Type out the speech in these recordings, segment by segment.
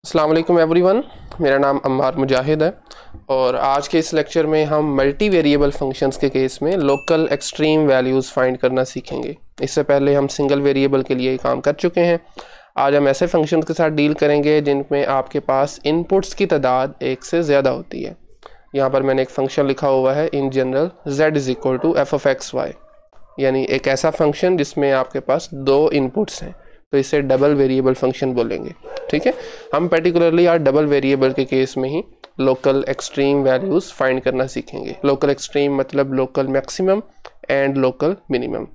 अस्सलाम वालेकुम एवरीवन, मेरा नाम अम्मार मुजाहिद है और आज के इस लेक्चर में हम मल्टी वेरिएबल फंक्शंस के केस में लोकल एक्सट्रीम वैल्यूज़ फाइंड करना सीखेंगे। इससे पहले हम सिंगल वेरिएबल के लिए काम कर चुके हैं। आज हम ऐसे फंक्शंस के साथ डील करेंगे जिनमें आपके पास इनपुट्स की तादाद एक से ज़्यादा होती है। यहाँ पर मैंने एक फंक्शन लिखा हुआ है in general z is equal to F of X Y, यानी एक ऐसा फंक्शन जिसमें आपके पास दो इनपुट्स हैं, तो इसे डबल वेरिएबल फंक्शन बोलेंगे। ठीक है, हम पर्टिकुलरली आज डबल वेरिएबल के केस में ही लोकल एक्सट्रीम वैल्यूज़ फाइंड करना सीखेंगे। लोकल एक्सट्रीम मतलब local maximum and local minimum.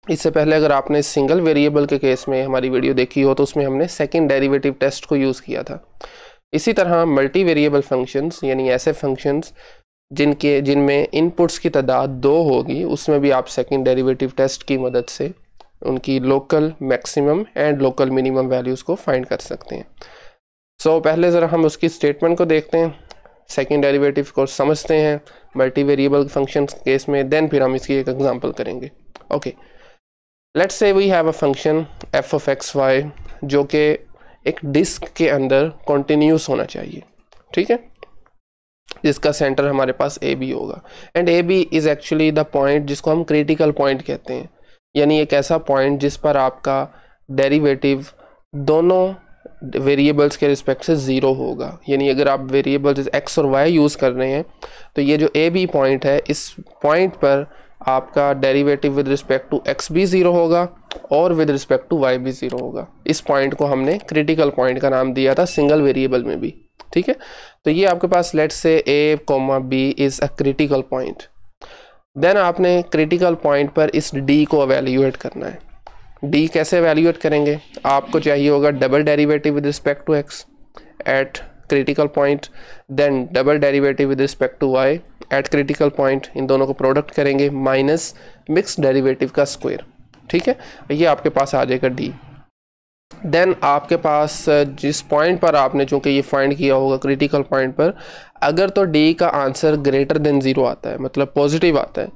इससे पहले अगर आपने सिंगल वेरिएबल के केस में हमारी वीडियो देखी हो तो उसमें हमने सेकंड डेरिवेटिव टेस्ट को यूज़ किया था। इसी तरह मल्टी वेरिएबल फंक्शंस यानी ऐसे फंक्शंस जिनमें इनपुट्स की तादाद दो होगी, उसमें भी आप सेकंड डेरिवेटिव टेस्ट की मदद से उनकी local maximum and local minimum values को फाइंड कर सकते हैं। सो पहले ज़रा हम उसकी स्टेटमेंट को देखते हैं, सेकंड डेरिवेटिव को समझते हैं मल्टी वेरिएबल फंक्शन केस में, देन फिर हम इसकी एक एग्जांपल करेंगे। Okay, let's say we have a function F of X Y जो कि एक डिस्क के अंदर कॉन्टिन्यूस होना चाहिए। ठीक है, जिसका सेंटर हमारे पास ए बी होगा and A B is actually the point जिसको हम क्रिटिकल पॉइंट कहते हैं, यानी एक ऐसा पॉइंट जिस पर आपका डेरिवेटिव दोनों वेरिएबल्स के रिस्पेक्ट से ज़ीरो होगा। यानी अगर आप वेरिएबल्स एक्स और वाई यूज़ कर रहे हैं तो ये जो ए बी पॉइंट है, इस पॉइंट पर आपका derivative with respect to X भी ज़ीरो होगा और विद रिस्पेक्ट टू वाई भी ज़ीरो होगा। इस पॉइंट को हमने क्रिटिकल पॉइंट का नाम दिया था सिंगल वेरिएबल में भी। ठीक है, तो ये आपके पास let's say A comma B is a critical point. Then आपने क्रिटिकल पॉइंट पर इस d को एवेल्यूएट करना है। d कैसे एवेल्यूएट करेंगे? आपको चाहिए होगा double derivative with respect to x at critical point, then double derivative with respect to y at critical point. इन दोनों को प्रोडक्ट करेंगे माइनस मिक्स डेरिवेटिव का स्क्वायर। ठीक है, ये आपके पास आ जाएगा d। देन आपके पास जिस पॉइंट पर आपने चूँकि ये फाइंड किया होगा क्रिटिकल पॉइंट पर, अगर तो d का आंसर ग्रेटर देन ज़ीरो आता है, मतलब पॉजिटिव आता है,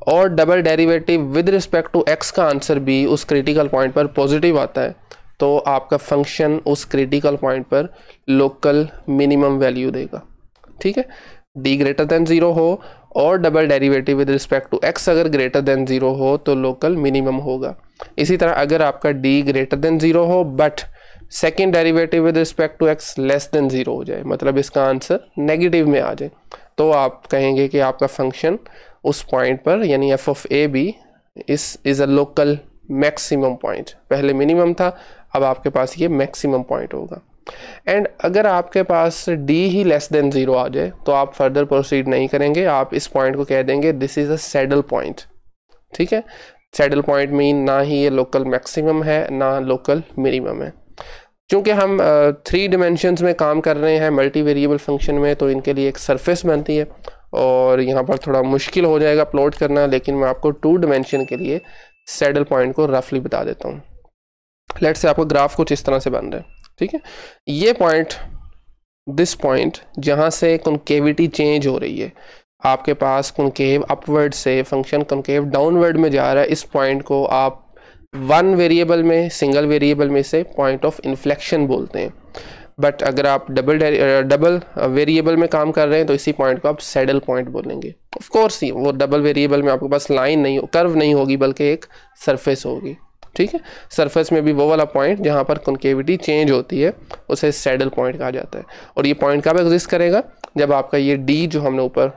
और double derivative with respect to x का आंसर भी उस क्रिटिकल पॉइंट पर पॉजिटिव आता है, तो आपका फंक्शन उस क्रिटिकल पॉइंट पर लोकल मिनिमम वैल्यू देगा। ठीक है, d ग्रेटर देन ज़ीरो हो और double derivative with respect to x अगर ग्रेटर देन ज़ीरो हो तो लोकल मिनिमम होगा। इसी तरह अगर आपका d ग्रेटर देन ज़ीरो हो but second derivative with respect to x less than zero हो जाए, मतलब इसका आंसर नेगेटिव में आ जाए, तो आप कहेंगे कि आपका फंक्शन उस पॉइंट पर यानी F of A B is a local maximum point. पहले मिनिमम था, अब आपके पास ये मैक्सिमम पॉइंट होगा। एंड अगर आपके पास d ही लेस देन ज़ीरो आ जाए तो आप फर्दर प्रोसीड नहीं करेंगे, आप इस पॉइंट को कह देंगे this is a saddle point. ठीक है, सैडल पॉइंट मीन ना ही ये लोकल मैक्सिमम है ना लोकल मिनिमम है। चूँकि हम 3 डिमेंशंस में काम कर रहे हैं मल्टी वेरिएबल फंक्शन में, तो इनके लिए एक सरफेस बनती है और यहाँ पर थोड़ा मुश्किल हो जाएगा प्लॉट करना, लेकिन मैं आपको 2 डिमेंशन के लिए सैडल पॉइंट को रफली बता देता हूँ। लेट्स से आपका ग्राफ कुछ इस तरह से बन रहा है। ठीक है, ये पॉइंट, दिस पॉइंट जहाँ से कॉन्केविटी चेंज हो रही है, आपके पास कॉन्केव अपवर्ड से फंक्शन कॉन्केव डाउनवर्ड में जा रहा है, इस पॉइंट को आप वन वेरिएबल में, सिंगल वेरिएबल में से पॉइंट ऑफ इन्फ्लेक्शन बोलते हैं। बट अगर आप डबल वेरिएबल में काम कर रहे हैं तो इसी पॉइंट को आप सैडल पॉइंट बोलेंगे। ऑफ कोर्स ही वो डबल वेरिएबल में आपके पास लाइन नहीं, कर्व नहीं होगी, बल्कि एक सरफेस होगी। ठीक है, सरफेस में भी वो वाला पॉइंट जहाँ पर कॉन्केविटी चेंज होती है उसे सैडल पॉइंट कहा जाता है। और ये पॉइंट कब एग्जिस्ट करेगा? जब आपका ये d जो हमने ऊपर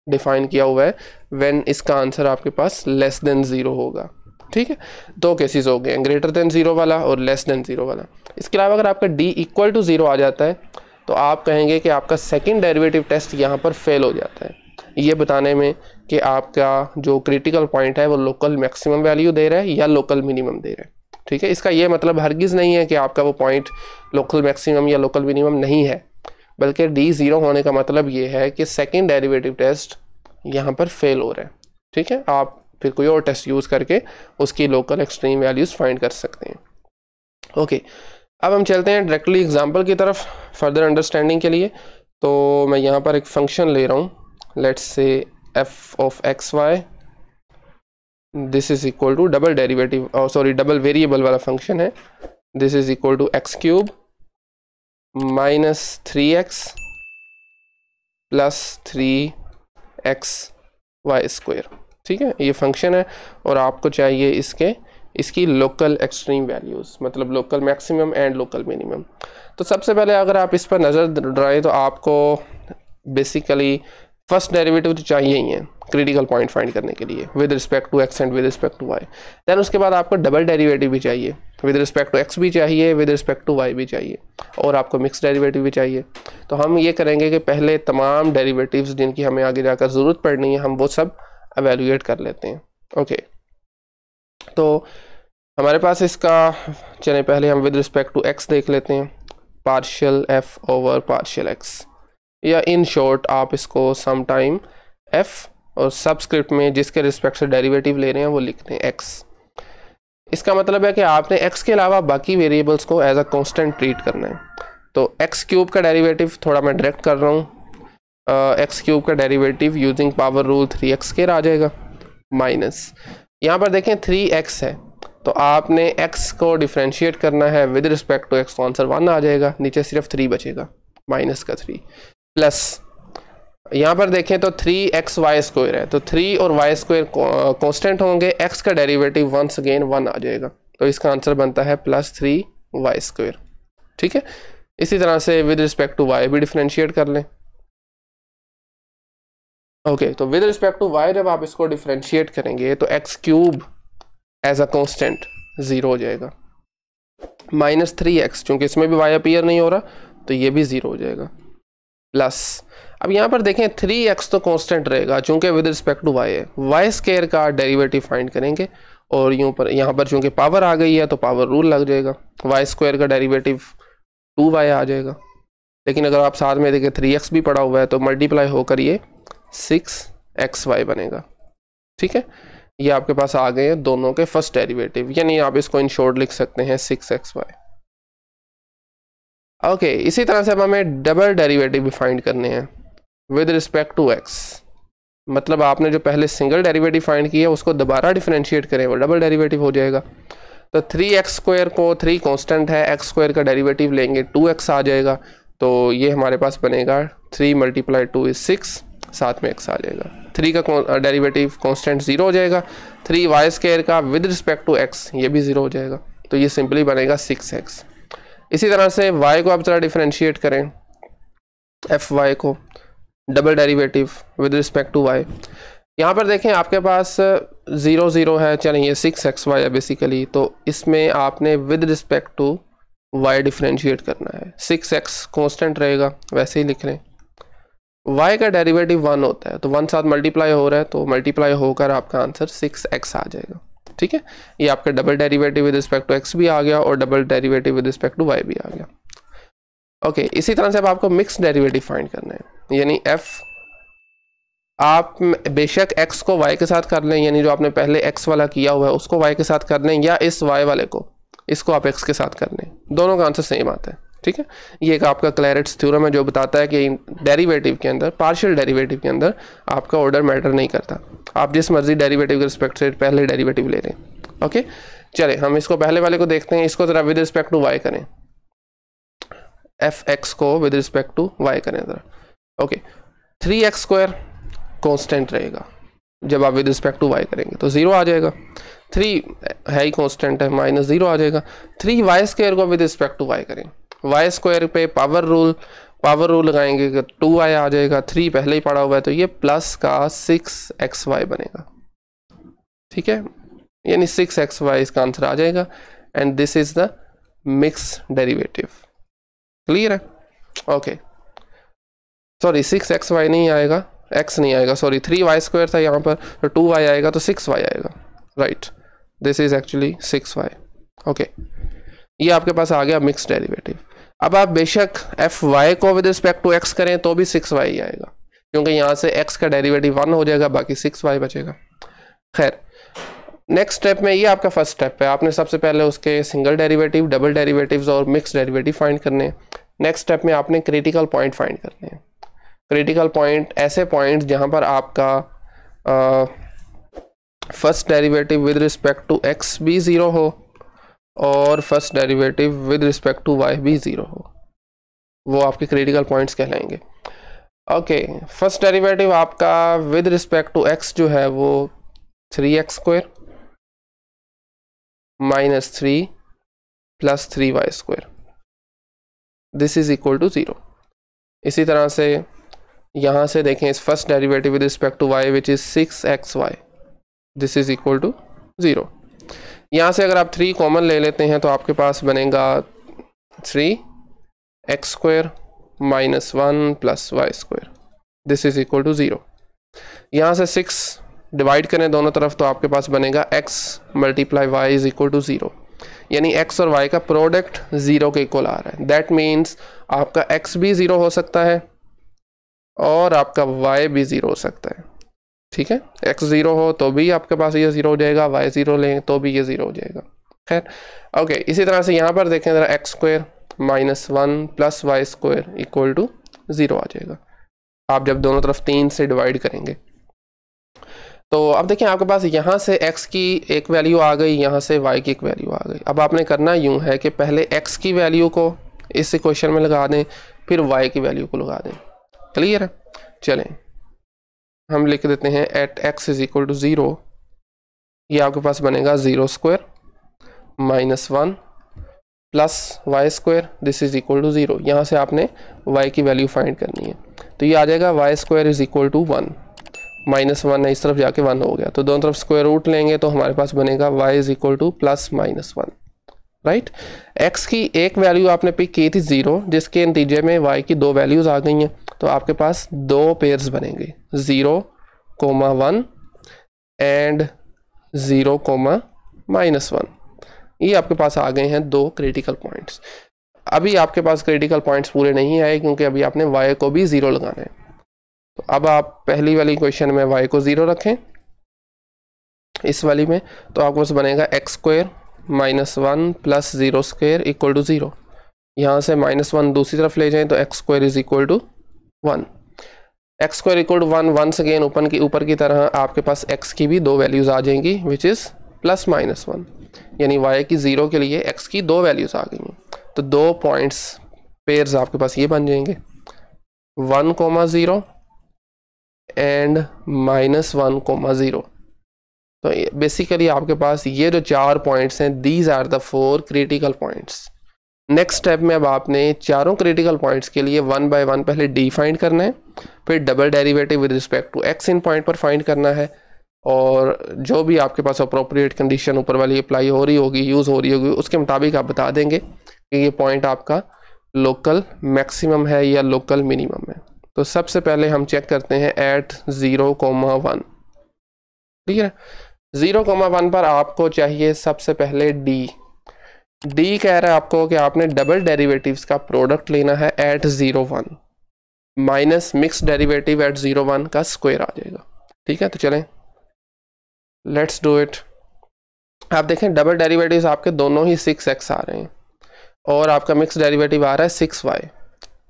डिफाइन किया हुआ है, व्हेन इसका आंसर आपके पास लेस देन ज़ीरो होगा। ठीक है, 2 केसेस हो गए, ग्रेटर देन ज़ीरो वाला और लेस देन ज़ीरो वाला। इसके अलावा अगर आपका d इक्वल टू ज़ीरो आ जाता है तो आप कहेंगे कि आपका सेकंड डेरिवेटिव टेस्ट यहाँ पर फेल हो जाता है, ये बताने में कि आपका जो क्रिटिकल पॉइंट है वो लोकल मैक्सिमम वैल्यू दे रहा है या लोकल मिनिमम दे रहा है। ठीक है, इसका ये मतलब हरगिज़ नहीं है कि आपका वो पॉइंट लोकल मैक्सिमम या लोकल मिनिमम नहीं है, बल्कि d ज़ीरो होने का मतलब ये है कि सेकेंड डेरिवेटिव टेस्ट यहाँ पर फेल हो रहा है। ठीक है, आप फिर कोई और टेस्ट यूज़ करके उसकी लोकल एक्सट्रीम वैल्यूज़ फाइंड कर सकते हैं। ओके, अब हम चलते हैं डायरेक्टली एग्जांपल की तरफ फर्दर अंडरस्टैंडिंग के लिए। तो मैं यहाँ पर एक फंक्शन ले रहा हूँ, let's say F of X Y, this is equal to double derivative, sorry double variable वाला फंक्शन है, this is equal to X cube minus 3x plus 3x Y square. ठीक है, ये फंक्शन है और आपको चाहिए इसकी लोकल एक्सट्रीम वैल्यूज़, मतलब local maximum and local minimum. तो सबसे पहले अगर आप इस पर नज़र डालें तो आपको बेसिकली फर्स्ट डेरिवेटिव तो चाहिए ही है क्रिटिकल पॉइंट फाइंड करने के लिए with respect to X and with respect to Y. Then उसके बाद आपको डबल डेरिवेटिव भी चाहिए, विद रिस्पेक्ट टू एक्स भी चाहिए, विद रिस्पेक्ट टू वाई भी चाहिए, और आपको मिक्स डेरिवेटिव भी चाहिए। तो हम ये करेंगे कि पहले तमाम डेरिवेटिव्स जिनकी हमें आगे जाकर ज़रूरत पड़नी है हम वो सब एवेलुएट कर लेते हैं। ओके, तो हमारे पास इसका चलें पहले हम विद रिस्पेक्ट टू एक्स देख लेते हैं, partial F over partial x, या इन शॉर्ट आप इसको सम टाइम एफ और सबस्क्रिप्ट में जिसके रिस्पेक्ट से डेरिवेटिव ले रहे हैं वो लिखते हैं एक्स। इसका मतलब है कि आपने एक्स के अलावा बाकी वेरिएबल्स को एज अ कांस्टेंट ट्रीट करना है। तो एक्स क्यूब का डेरिवेटिव थोड़ा मैं डायरेक्ट कर रहा हूँ, एक्स क्यूब का derivative using power rule 3x square आ जाएगा, माइनस यहाँ पर देखें 3x है तो आपने x को डिफ्रेंशिएट करना है विद रिस्पेक्ट टू x, तो आंसर 1 आ जाएगा, नीचे सिर्फ 3 बचेगा, माइनस का 3, प्लस यहाँ पर देखें तो 3x वाई स्क्वायर है, तो 3 और वाई स्क्वायर कॉन्स्टेंट होंगे, x का डेरिवेटिव वंस अगेन 1 आ जाएगा, तो इसका आंसर बनता है प्लस 3 वाई स्क्वायर। ठीक है, इसी तरह से विद रिस्पेक्ट टू y भी डिफ्रेंशिएट कर लें। ओके, तो विद रिस्पेक्ट टू y जब आप इसको डिफ्रेंशिएट करेंगे तो x cube as a constant 0 हो जाएगा, माइनस 3x चूंकि इसमें भी y अपीयर नहीं हो रहा तो ये भी 0 हो जाएगा, प्लस अब यहाँ पर देखें 3x तो कांस्टेंट रहेगा चूंकि विद रिस्पेक्ट टू y है, वाई स्क्वायर का डेरिवेटिव फाइंड करेंगे और यहाँ पर चूंकि पावर आ गई है तो पावर रूल लग जाएगा, वाई स्क्वायर का डेरिवेटिव 2y आ जाएगा, लेकिन अगर आप साथ में देखें 3x भी पड़ा हुआ है तो मल्टीप्लाई होकर ये 6xy बनेगा। ठीक है, ये आपके पास आ गए हैं दोनों के फर्स्ट डेरिवेटिव, यानी आप इसको इन शॉर्ट लिख सकते हैं 6xy। ओके, इसी तरह से अब हमें डबल डेरिवेटिव भी फाइंड करने हैं विद रिस्पेक्ट टू x, मतलब आपने जो पहले सिंगल डेरिवेटिव फाइंड किया उसको दोबारा डिफरेंशिएट करें वो डबल डेरिवेटिव हो जाएगा। तो 3x स्क्वायर को 3 कांस्टेंट है, x स्क्वायर का डेरिवेटिव लेंगे 2x आ जाएगा, तो ये हमारे पास बनेगा 3 मल्टीप्लाई 2 इज 6, साथ में x आ जाएगा, 3 का डेरिवेटिव कांस्टेंट 0 हो जाएगा, 3y स्क्वायर का विद रिस्पेक्ट टू x ये भी 0 हो जाएगा, तो ये सिंपली बनेगा 6x। इसी तरह से y को आप ज़रा डिफरेंशिएट करें, fy को double derivative with respect to y, यहाँ पर देखें आपके पास 0 0 है, चलें ये 6xy है बेसिकली, तो इसमें आपने with respect to y differentiate करना है, 6x कांस्टेंट रहेगा वैसे ही लिख लें, y का डेरिवेटिव 1 होता है तो 1 साथ मल्टीप्लाई हो रहा है तो मल्टीप्लाई होकर आपका आंसर 6x आ जाएगा। ठीक है, ये आपका double derivative with respect to x भी आ गया और double derivative with respect to y भी आ गया। ओके, इसी तरह से अब आपको मिक्स डेरिवेटिव फाइंड करना है, यानी f आप बेशक x को y के साथ कर लें, यानी जो आपने पहले x वाला किया हुआ है उसको y के साथ कर लें, या इस y वाले को इसको आप x के साथ कर लें, दोनों का आंसर सेम आता है। ठीक है, ये एक आपका क्लैरेट्स थ्योरम है जो बताता है कि डेरिवेटिव के अंदर, पार्शियल डेरिवेटिव के अंदर आपका ऑर्डर मैटर नहीं करता, आप जिस मर्जी डेरिवेटिव के रिस्पेक्ट से पहले डेरिवेटिव ले रहे हैं। ओके, चले हम इसको पहले वाले को देखते हैं, इसको ज़रा विद रिस्पेक्ट टू y करें, f(x) को विद रिस्पेक्ट टू y करें ज़रा। ओके, 3x स्क्वायर कांस्टेंट रहेगा, जब आप विद रिस्पेक्ट टू y करेंगे तो 0 आ जाएगा, 3 है ही कांस्टेंट है, माइनस 0 आ जाएगा। 3y स्क्वायर को विद रिस्पेक्ट टू y करें, y स्क्वायर पे पावर रूल लगाएंगे तो 2y आ जाएगा, 3 पहले ही पड़ा हुआ है तो ये प्लस का 6xy बनेगा। ठीक है, यानी 6xy इसका आंसर आ जाएगा and this is the mix derivative. Clear है? ओके, सॉरी 6xy नहीं आएगा, x नहीं आएगा, सॉरी 3y स्क्वायर था यहाँ पर तो 2y आएगा तो 6y आएगा, right, this is actually 6y। Okay, ये आपके पास आ गया मिक्स डेरिवेटिव। अब आप बेशक fy को विद रिस्पेक्ट टू x करें तो भी 6y ही आएगा, क्योंकि यहाँ से x का डेरिवेटिव 1 हो जाएगा, बाकी 6y बचेगा। खैर, नेक्स्ट स्टेप में, ये आपका फर्स्ट स्टेप है, आपने सबसे पहले उसके सिंगल डेरिवेटिव, डबल डेरिवेटिव्स और मिक्स डेरिवेटिव फाइंड करने हैं। नेक्स्ट स्टेप में आपने क्रिटिकल पॉइंट फाइंड करने हैं। क्रिटिकल पॉइंट ऐसे पॉइंट जहाँ पर आपका first derivative with respect to x भी 0 हो और first derivative with respect to y भी 0 हो। वो आपके क्रिटिकल पॉइंट्स कहलाएंगे। ओके, फर्स्ट डेरिवेटिव आपका विद रिस्पेक्ट टू x जो है वो 3x² minus 3 plus 3y², this is equal to 0। इसी तरह से यहाँ से देखें, इस first derivative with respect to y which is 6xy, this is equal to 0। यहाँ से अगर आप 3 कॉमन ले लेते हैं तो आपके पास बनेगा 3x² minus 1 plus y², this is equal to 0। यहाँ से 6 डिवाइड करें दोनों तरफ तो आपके पास बनेगा x multiply y is equal to 0, यानी x और y का प्रोडक्ट 0 के इक्वल आ रहा है। दैट मीन्स आपका x भी 0 हो सकता है और आपका y भी 0 हो सकता है। ठीक है, x 0 हो तो भी आपके पास ये 0 हो जाएगा, y 0 लें तो भी ये 0 हो जाएगा। खैर ओके, इसी तरह से यहाँ पर देखें ज़रा, x² minus 1 plus y² equal to 0 आ जाएगा आप जब दोनों तरफ 3 से डिवाइड करेंगे। तो अब देखिए आपके पास यहाँ से x की एक वैल्यू आ गई, यहाँ से y की एक वैल्यू आ गई। अब आपने करना यूँ है कि पहले x की वैल्यू को इस इक्वेशन में लगा दें, फिर y की वैल्यू को लगा दें। क्लियर है? चलें हम लिख देते हैं at x is equal to 0, ये आपके पास बनेगा 0² minus 1 plus y², this is equal to 0। यहाँ से आपने y की वैल्यू फाइंड करनी है, तो ये आ जाएगा y² is equal to 1, minus 1 है इस तरफ जाके 1 हो गया, तो दोनों तरफ स्क्वायर रूट लेंगे तो हमारे पास बनेगा y is equal two plus minus 1। Right, x की एक वैल्यू आपने पिक की थी 0, जिसके नतीजे में y की 2 वैल्यूज़ आ गई हैं, तो आपके पास 2 पेयर्स बनेंगे 0,1 एंड 0,-1। ये आपके पास आ गए हैं 2 क्रिटिकल पॉइंट्स। अभी आपके पास क्रिटिकल पॉइंट्स पूरे नहीं आए क्योंकि अभी आपने y को भी 0 लगाना है। तो अब आप पहली वाली इक्वेशन में y को 0 रखें, इस वाली में तो आपको बस बनेगा x² minus 1 plus 0² equal to 0। यहाँ से -1 दूसरी तरफ ले जाएं तो x² is equal to 1, x² equal to 1। Once again ऊपर की तरह आपके पास x की भी 2 वैल्यूज़ आ जाएंगी विच इज़ +-1, यानी y की 0 के लिए x की 2 वैल्यूज़ आ गई हैं। तो 2 पॉइंट्स पेयर्स आपके पास ये बन जाएंगे 1,0 एंड -1,0। तो बेसिकली आपके पास ये जो 4 पॉइंट्स हैं, these are the 4 critical points. Next step में अब आपने चारों क्रिटिकल पॉइंट्स के लिए 1 बाय 1 पहले डी फाइंड करना है, फिर double derivative with respect to x इन पॉइंट पर फाइंड करना है, और जो भी आपके पास अप्रोप्रिएट कंडीशन ऊपर वाली अप्लाई हो रही होगी, यूज़ हो रही होगी, उसके मुताबिक आप बता देंगे कि ये पॉइंट आपका लोकल मैक्सिमम है या लोकल मिनिमम है। तो सबसे पहले हम चेक करते हैं एट 0,1। ठीक है, 0,1 पर आपको चाहिए सबसे पहले डी कह रहा है आपको कि आपने डबल डेरिवेटिव्स का प्रोडक्ट लेना है at 0,1 minus mix derivative at 0,1 का स्क्वायर आ जाएगा। ठीक है, तो चलें लेट्स डू इट। आप देखें डबल डेरिवेटिव्स आपके दोनों ही 6x आ रहे हैं और आपका मिक्स डेरिवेटिव आ रहा है 6y।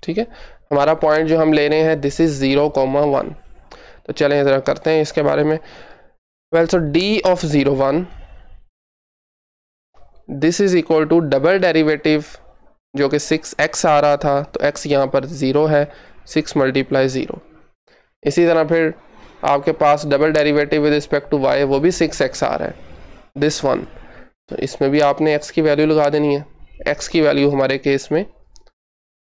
ठीक है, हमारा पॉइंट जो हम ले रहे हैं दिस इज 0,1। तो चलें ज़रा करते हैं इसके बारे में। Well so D of 0,1 this is equal to double derivative जो कि 6x आ रहा था, तो x यहाँ पर 0 है, 6 मल्टीप्लाई 0। इसी तरह फिर आपके पास double derivative with respect to y वो भी 6x आ रहा है, दिस वन। तो इसमें भी आपने x की वैल्यू लगा देनी है। x की वैल्यू हमारे केस में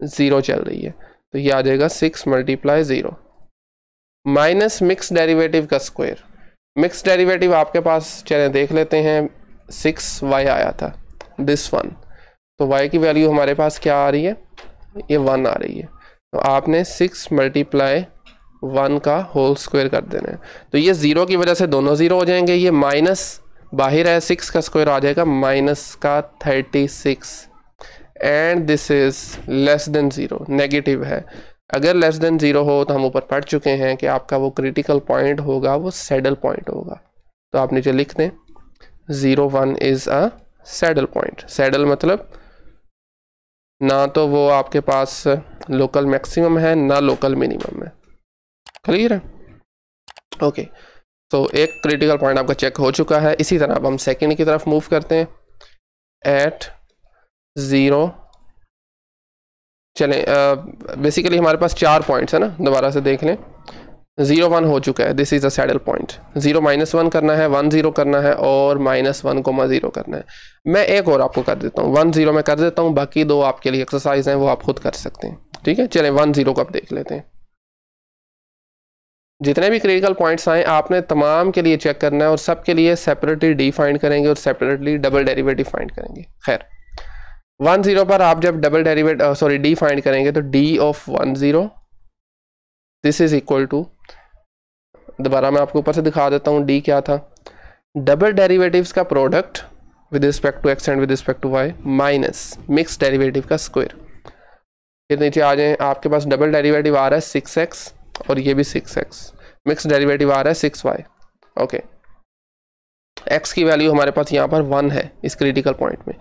0 चल रही है, तो ये आ जाएगा 6 मल्टीप्लाई 0 माइनस मिक्स डेरिवेटिव का स्क्वायर। मिक्स डेरिवेटिव आपके पास चले देख लेते हैं, 6y आया था, दिस वन। तो y की वैल्यू हमारे पास क्या आ रही है, ये 1 आ रही है। तो आपने 6 मल्टीप्लाई 1 का होल स्क्वायर कर देना है। तो ये 0 की वजह से दोनों 0 हो जाएंगे, ये माइनस बाहर है, 6 का स्क्वायर आ जाएगा माइनस का 36 and this is less than 0, negative है। अगर लेस देन 0 हो तो हम ऊपर पढ़ चुके हैं कि आपका वो क्रिटिकल पॉइंट होगा वो सैडल पॉइंट होगा। तो आप नीचे लिख दें 0,1 is a saddle point. Saddle मतलब ना तो वो आपके पास लोकल मैक्सिमम है ना लोकल मिनिमम है। क्लियर है? ओके, तो एक क्रिटिकल पॉइंट आपका चेक हो चुका है। इसी तरह अब हम सेकंड की तरफ मूव करते हैं। एट 0, चलें, बेसिकली हमारे पास 4 पॉइंट्स है ना, दोबारा से देख लें। 0 1 हो चुका है, this is a saddle point. 0 -1 करना है, 1 0 करना है और -1,0 करना है। मैं एक और आपको कर देता हूँ, 1 0 मैं कर देता हूँ, बाकी 2 आपके लिए एक्सरसाइज हैं वो आप खुद कर सकते हैं। ठीक है, चलें 1 0 को अब देख लेते हैं। जितने भी क्रिटिकल पॉइंट्स आए आपने तमाम के लिए चेक करना है और सब के लिए सेपरेटली डी फाइंड करेंगे और सेपरेटली डबल डेरिवेटिव फाइंड करेंगे। खैर 1 0 पर आप जब डबल डेरिवेटिव डी फाइंड करेंगे तो D of 1 0 this is equal to, दोबारा मैं आपको ऊपर से दिखा देता हूँ डी क्या था, डबल डेरिवेटिव्स का product with respect to X and with respect to Y minus mix derivative का स्क्वायर। फिर नीचे आ जाएं, आपके पास डबल डेरिवेटिव आ रहा है 6x और ये भी 6x, मिक्स डेरिवेटिव आ रहा है 6y। ओके, x की वैल्यू हमारे पास यहाँ पर 1 है इस क्रिटिकल पॉइंट में,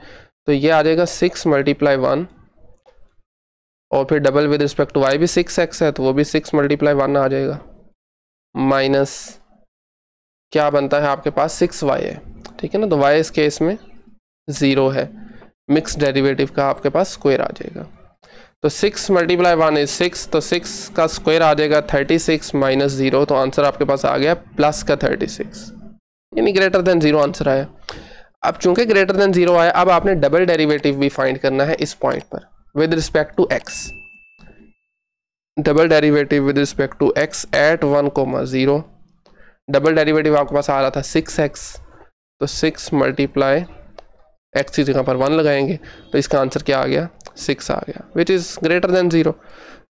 तो ये आ जाएगा 6 × 1 और फिर double with respect to y भी 6x है तो वो भी 6 × 1 आ जाएगा, माइनस क्या बनता है आपके पास 6y है। ठीक है ना, तो y इस केस में 0 है, मिक्स डेरिवेटिव का आपके पास स्क्वायर आ जाएगा। तो 6 × 1 इज 6, तो 6 का स्क्वायर आ जाएगा 36 माइनस 0, तो आंसर आपके पास आ गया प्लस का 36, यानी ग्रेटर देन 0 आंसर आया। अब चूंकि ग्रेटर देन 0 आया, अब आपने डबल डेरिवेटिव भी फाइंड करना है इस पॉइंट पर with respect to x। Double derivative with respect to x at 1, 0। Double derivative आपके पास आ रहा था 6x, तो 6 × x की जगह पर 1 लगाएंगे तो इसका आंसर क्या आ गया, 6 आ गया, which is greater than 0।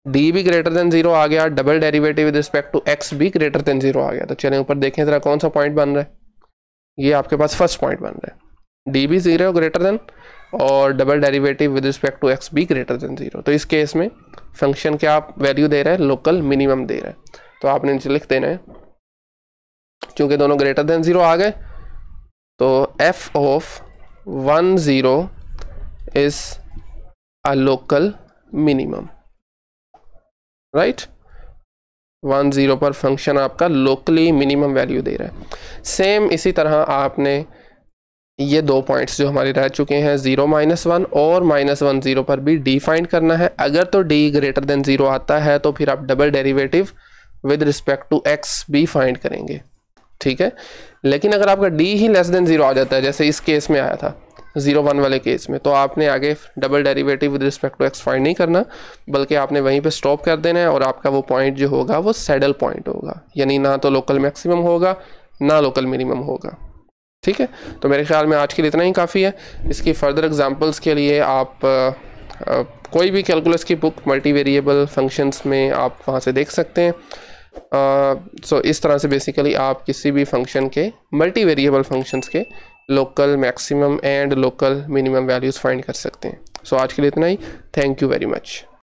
D भी ग्रेटर देन 0 आ गया, double derivative with respect to x भी ग्रेटर देन 0 आ गया। तो चलें ऊपर देखें जरा कौन सा पॉइंट बन रहा है, ये आपके पास फर्स्ट पॉइंट बन रहा है, डी भी 0 ग्रेटर देन और double derivative with respect to x भी ग्रेटर देन 0। तो इस केस में फंक्शन क्या वैल्यू दे रहा है, लोकल मिनिमम दे रहा है, तो आपने नीचे लिख देना है, चूंकि दोनों ग्रेटर देन 0 आ गए तो f of 1 0 is a local minimum, right. 1 0 पर फंक्शन आपका लोकली मिनिमम वैल्यू दे रहा है। सेम इसी तरह आपने ये 2 पॉइंट्स जो हमारे रह चुके हैं 0 -1 और -1 0 पर भी डी फाइंड करना है। अगर तो डी ग्रेटर देन 0 आता है तो फिर आप double derivative with respect to x भी फाइंड करेंगे, ठीक है। लेकिन अगर आपका डी ही लेस देन 0 आ जाता है, जैसे इस केस में आया था 0 1 वाले केस में, तो आपने आगे double derivative with respect to x find नहीं करना, बल्कि आपने वहीं पे स्टॉप कर देना है और आपका वो पॉइंट जो होगा वो सैडल पॉइंट होगा, यानी ना तो लोकल मैक्सिमम होगा ना लोकल मिनिमम होगा, ठीक है। तो मेरे ख्याल में आज के लिए इतना ही काफ़ी है। इसकी फर्दर एग्जांपल्स के लिए आप कोई भी कैलकुलस की बुक मल्टी वेरिएबल फंक्शंस में आप वहाँ से देख सकते हैं। सो इस तरह से बेसिकली आप किसी भी फंक्शन के मल्टी वेरिएबल फंक्शंस के local maximum and local minimum values find कर सकते हैं। सो आज के लिए इतना ही, थैंक यू वेरी मच।